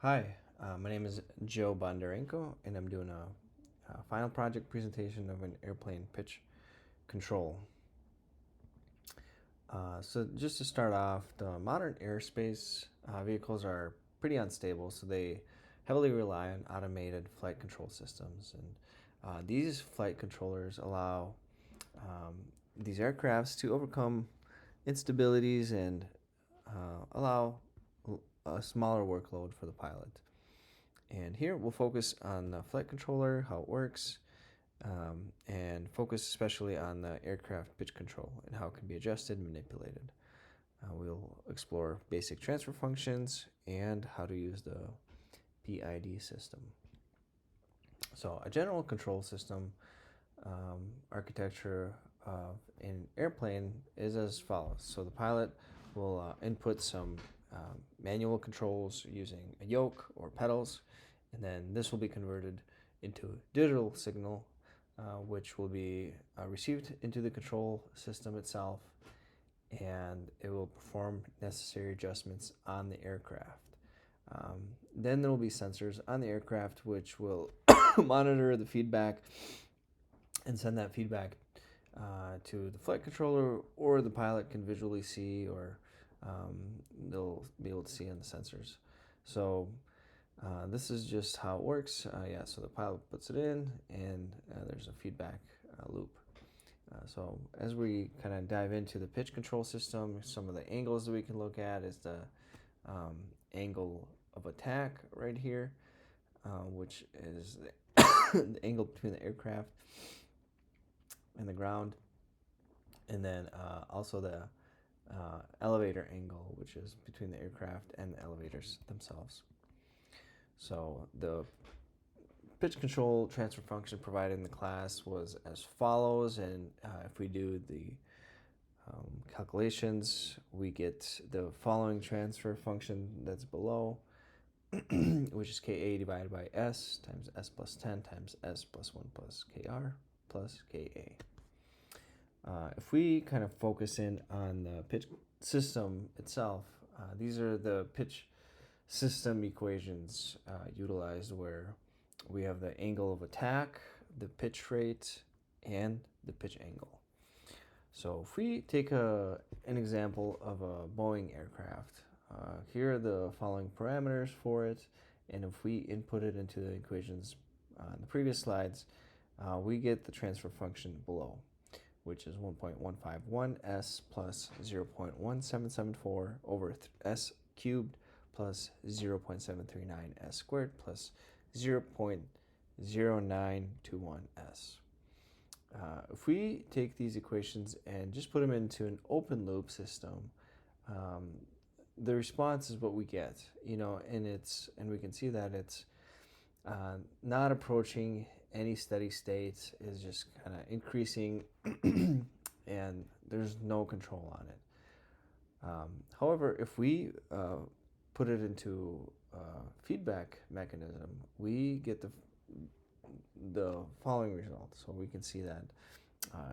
Hi, my name is Joe Bondarenko, and I'm doing a final project presentation of an airplane pitch control. So just to start off, the modern airspace vehicles are pretty unstable, so they heavily rely on automated flight control systems. And these flight controllers allow um, these aircrafts to overcome instabilities and allow a smaller workload for the pilot. And here we'll focus on the flight controller, how it works, and focus especially on the aircraft pitch control and how it can be adjusted and manipulated. We'll explore basic transfer functions and how to use the PID system. So a general control system architecture of an airplane is as follows. So the pilot will input some manual controls using a yoke or pedals, and then this will be converted into a digital signal, which will be received into the control system itself, and it will perform necessary adjustments on the aircraft. Then there will be sensors on the aircraft which will monitor the feedback and send that feedback to the flight controller, or the pilot can visually see, or they'll be able to see on the sensors. So this is just how it works. Yeah, so the pilot puts it in, and there's a feedback loop. So as we kind of dive into the pitch control system, some of the angles that we can look at is the angle of attack right here, which is the angle between the aircraft and the ground, and then also the elevator angle, which is between the aircraft and the elevators themselves. So the pitch control transfer function provided in the class was as follows, and if we do the calculations, we get the following transfer function that's below, which is Ka divided by S times S plus 10 times S plus 1 plus Kr plus Ka. If we kind of focus in on the pitch system itself, these are the pitch system equations utilized, where we have the angle of attack, the pitch rate, and the pitch angle. So if we take an example of a Boeing aircraft, here are the following parameters for it, and if we input it into the equations in the previous slides, we get the transfer function below, which is 1.151 s plus 0.1774 over s cubed plus 0.739 s squared plus 0.0921 s. If we take these equations and just put them into an open loop system, the response is what we get, and we can see that it's not approaching any steady state, is just kind of increasing, and there's no control on it. However, if we put it into a feedback mechanism, we get the following result. So we can see that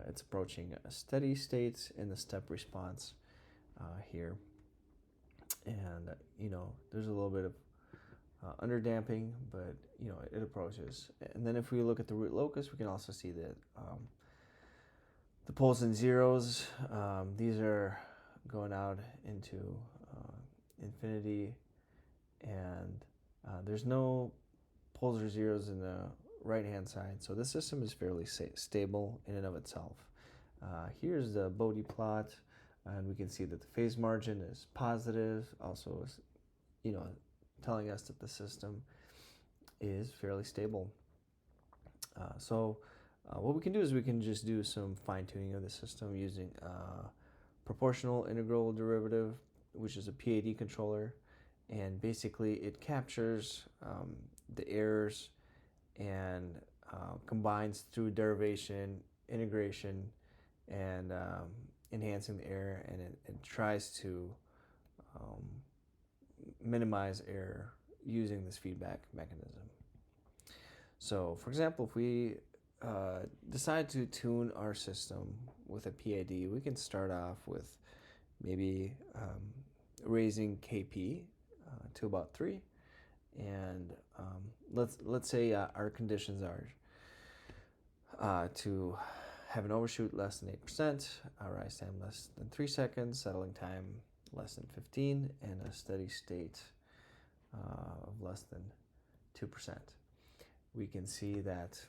it's approaching a steady state in the step response here, and there's a little bit of underdamping, but it approaches. And then if we look at the root locus, we can also see that the poles and zeros, these are going out into infinity, and there's no poles or zeros in the right hand side, so this system is fairly stable in and of itself. Here's the Bode plot, and we can see that the phase margin is positive, also telling us that the system is fairly stable. So what we can do is we can just do some fine-tuning of the system using proportional integral derivative, which is a PID controller, and basically it captures the errors and combines through derivation, integration, and enhancing the error, and it tries to minimize error using this feedback mechanism. So, for example, if we decide to tune our system with a PID, we can start off with maybe raising KP to about 3, let's say our conditions are to have an overshoot less than 8%, a rise time less than 3 seconds, settling time less than 15, and a steady state of less than 2%. We can see that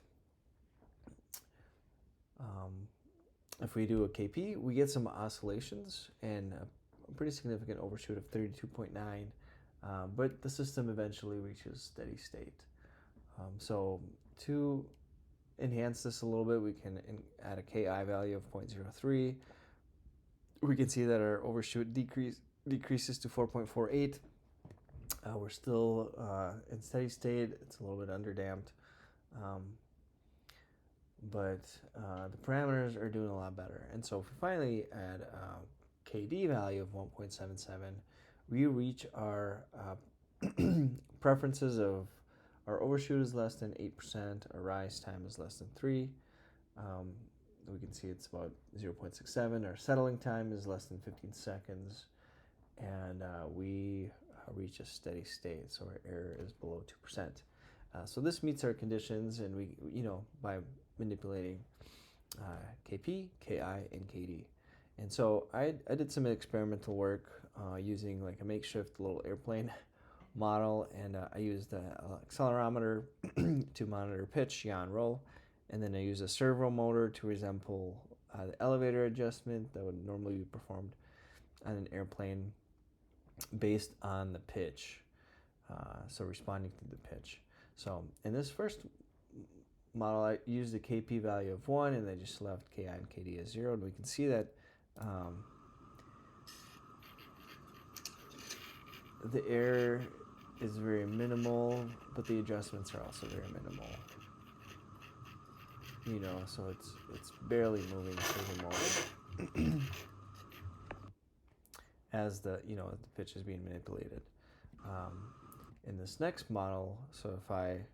if we do a KP, we get some oscillations and a pretty significant overshoot of 32.9, but the system eventually reaches steady state. So to enhance this a little bit, we can add a KI value of 0.03. We can see that our overshoot decreases to 4.48. We're still in steady state. It's a little bit underdamped. But the parameters are doing a lot better. And so if we finally add a KD value of 1.77, we reach our preferences of our overshoot is less than 8%, our rise time is less than 3. We can see it's about 0.67. Our settling time is less than 15 seconds. And we reach a steady state, so our error is below 2%. So this meets our conditions, and we, by manipulating KP, KI, and KD. And so I did some experimental work using like a makeshift little airplane model, and I used an accelerometer to monitor pitch, yaw, and roll, and then I used a servo motor to resemble the elevator adjustment that would normally be performed on an airplane based on the pitch, so responding to the pitch. So in this first model, I used a KP value of 1, and I just left KI and KD as 0, and we can see that the error is very minimal, but the adjustments are also very minimal. So it's barely moving through the motor as the pitch is being manipulated. In this next model, so if I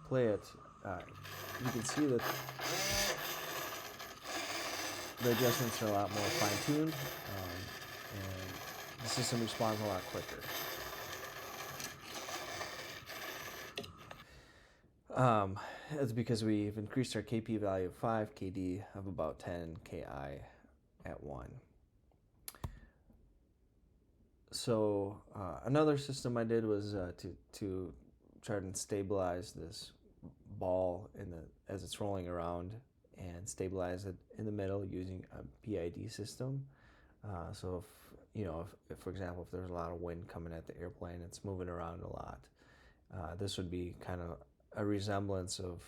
play it, you can see that the adjustments are a lot more fine-tuned, and the system responds a lot quicker. That's because we've increased our KP value of 5, KD of about 10, KI at 1. So another system I did was to try and stabilize this ball as it's rolling around, and stabilize it in the middle using a PID system. So if for example, if there's a lot of wind coming at the airplane, it's moving around a lot. This would be kind of a resemblance of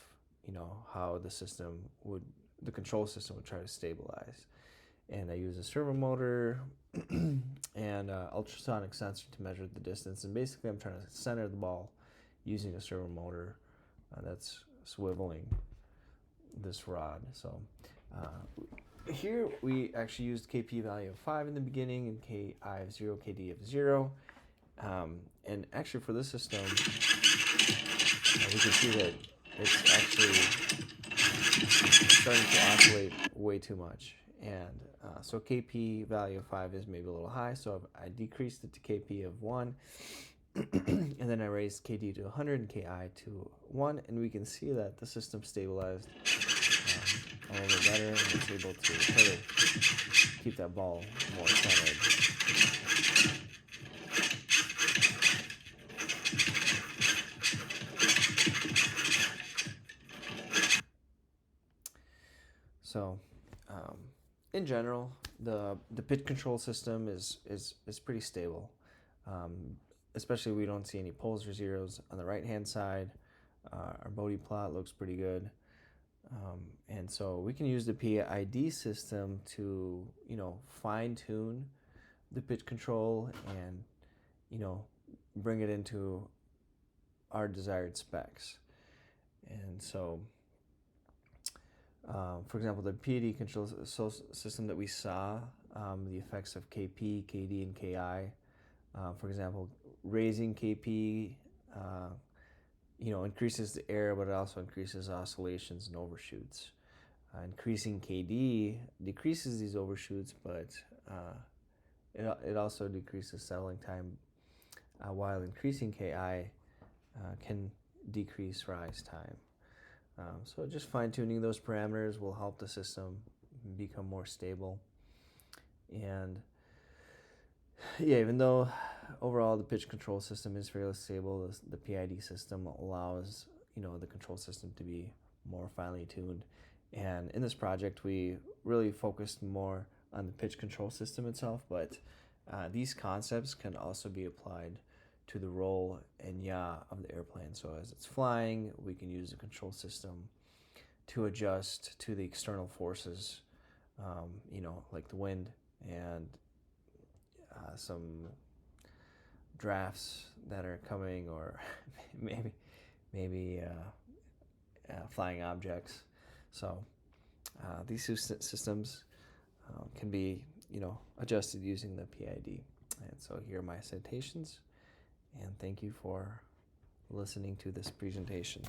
how the control system would try to stabilize. And I use a servo motor and ultrasonic sensor to measure the distance. And basically, I'm trying to center the ball using a servo motor that's swiveling this rod. So here we actually used KP value of 5 in the beginning, and KI of 0, KD of 0. And actually for this system, we can see that it's actually starting to oscillate way too much. And so KP value of 5 is maybe a little high, so I decreased it to KP of 1. And then I raised KD to 100 and KI to 1, and we can see that the system stabilized a little bit better, and it's able to try to keep that ball more centered. So in general, the pitch control system is pretty stable. Especially we don't see any poles or zeros on the right hand side. Our Bodie plot looks pretty good. And so we can use the PID system to fine tune the pitch control and bring it into our desired specs. And so for example, the PID control system that we saw, the effects of KP, KD, and KI, for example, raising KP increases the error, but it also increases oscillations and overshoots. Increasing KD decreases these overshoots, but it also decreases settling time, while increasing KI can decrease rise time. So just fine-tuning those parameters will help the system become more stable. And yeah, even though overall the pitch control system is fairly stable, the PID system allows the control system to be more finely tuned. And in this project, we really focused more on the pitch control system itself, but these concepts can also be applied to the roll and yaw of the airplane. So as it's flying, we can use the control system to adjust to the external forces, like the wind and some drafts that are coming, or maybe flying objects. So these systems can be adjusted using the PID. And so here are my citations, and thank you for listening to this presentation.